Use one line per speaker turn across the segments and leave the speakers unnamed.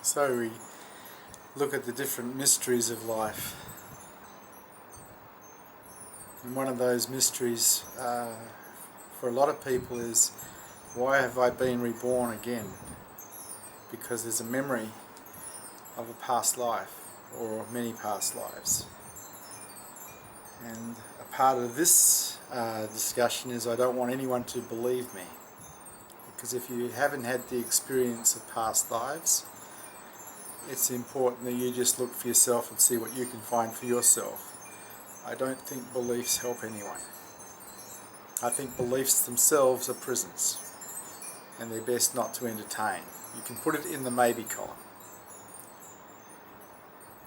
So we look at the different mysteries of life. And one of those mysteries for a lot of people is, why have I been reborn again? Because there's a memory of a past life, or many past lives. And a part of this discussion is I don't want anyone to believe me. Because if you haven't had the experience of past lives, it's important that you just look for yourself and see what you can find for yourself. I don't think beliefs help anyone. I think beliefs themselves are prisons, and they're best not to entertain. You can put it in the maybe column.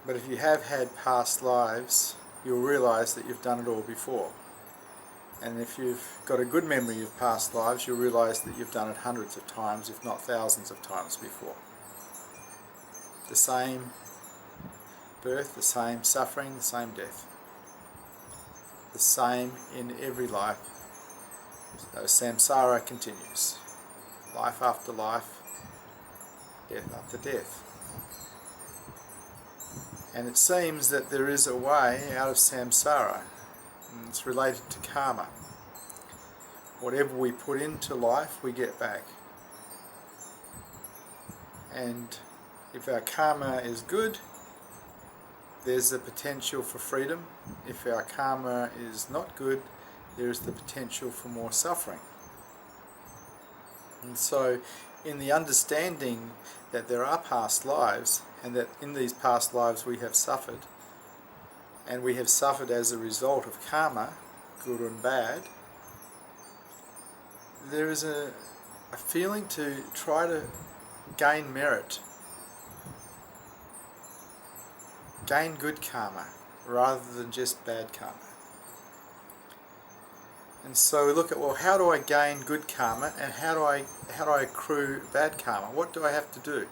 But if you have had past lives, you'll realise that you've done it all before. And if you've got a good memory of past lives, you'll realise that you've done it hundreds of times, if not thousands of times before. The same birth, the same suffering, the same death. The same in every life. So samsara continues. Life after life, death after death. And it seems that there is a way out of samsara, and it's related to karma. Whatever we put into life, we get back. And if our karma is good, there's the potential for freedom. If our karma is not good, there is the potential for more suffering. And so, in the understanding that there are past lives, and that in these past lives we have suffered, and we have suffered as a result of karma, good and bad, there is a feeling to try to gain merit, gain good karma, rather than just bad karma. And so we look at, well, how do I gain good karma, and how do I accrue bad karma? What do I have to do?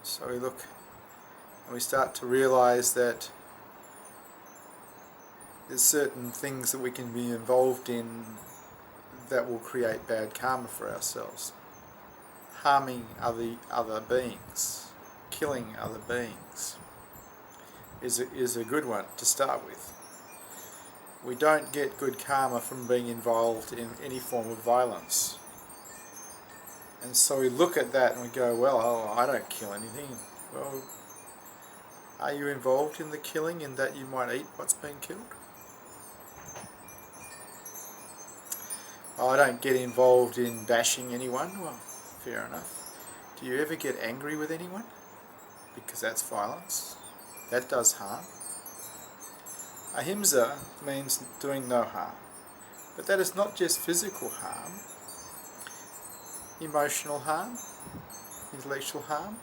So we look and we start to realize that there's certain things that we can be involved in that will create bad karma for ourselves. Harming other beings, killing other beings is a good one to start with. We don't get good karma from being involved in any form of violence. And so we look at that and we go, well, I don't kill anything. Well, are you involved in the killing in that you might eat what's been killed? I don't get involved in bashing anyone. Well, fair enough. Do you ever get angry with anyone? Because that's violence. That does harm. Ahimsa means doing no harm. But that is not just physical harm. Emotional harm, intellectual harm,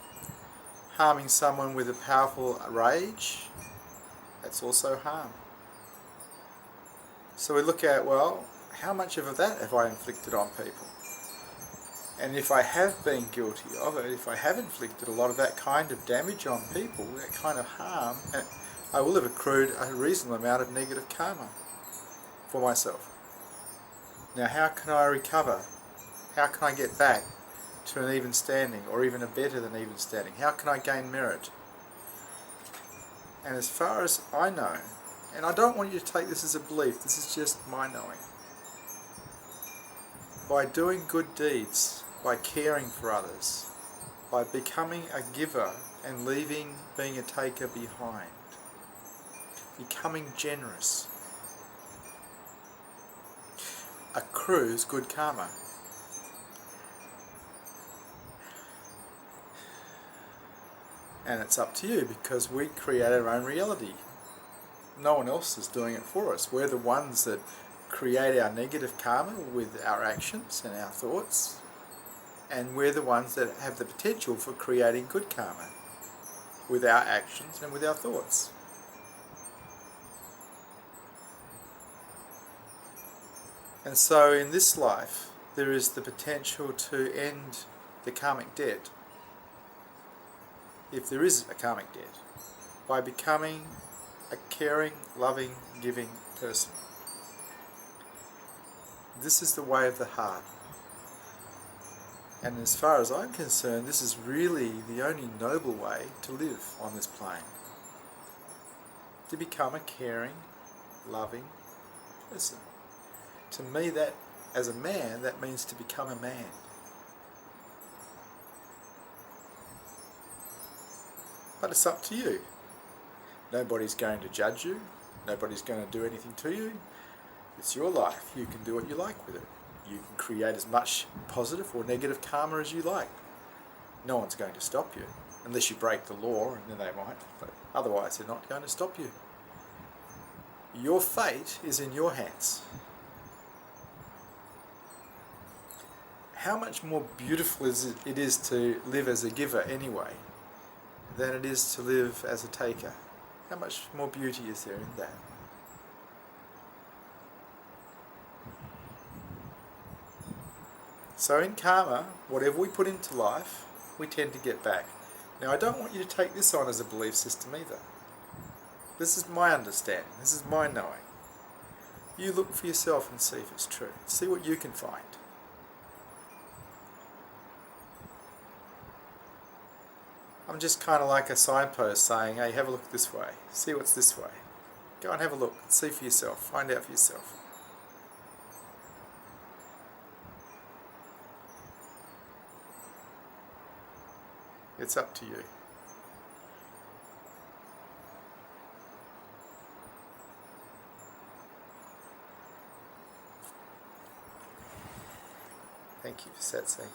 harming someone with a powerful rage, that's also harm. So we look at, well, how much of that have I inflicted on people? And if I have been guilty of it, if I have inflicted a lot of that kind of damage on people, that kind of harm, I will have accrued a reasonable amount of negative karma for myself. Now, how can I recover? How can I get back to an even standing, or even a better than even standing? How can I gain merit? And as far as I know, and I don't want you to take this as a belief, this is just my knowing, by doing good deeds, by caring for others, by becoming a giver and leaving being a taker behind, becoming generous, accrues good karma. And it's up to you, because we create our own reality. No one else is doing it for us. We're the ones that create our negative karma with our actions and our thoughts, and we're the ones that have the potential for creating good karma with our actions and with our thoughts. And so in this life, there is the potential to end the karmic debt, if there is a karmic debt, by becoming a caring, loving, giving person. This is the way of the heart. And as far as I'm concerned, this is really the only noble way to live on this plane. To become a caring, loving person. To me, that, as a man, that means to become a man. But it's up to you. Nobody's going to judge you. Nobody's going to do anything to you. It's your life. You can do what you like with it. You can create as much positive or negative karma as you like. No one's going to stop you. Unless you break the law, and then they might. But otherwise, they're not going to stop you. Your fate is in your hands. How much more beautiful it is to live as a giver anyway, than it is to live as a taker? How much more beauty is there in that? So in karma, whatever we put into life, we tend to get back. Now I don't want you to take this on as a belief system either. This is my understanding, this is my knowing. You look for yourself and see if it's true. See what you can find. I'm just kind of like a signpost saying, hey, have a look this way. See what's this way. Go and have a look. See for yourself. Find out for yourself. It's up to you. Thank you for Satsang.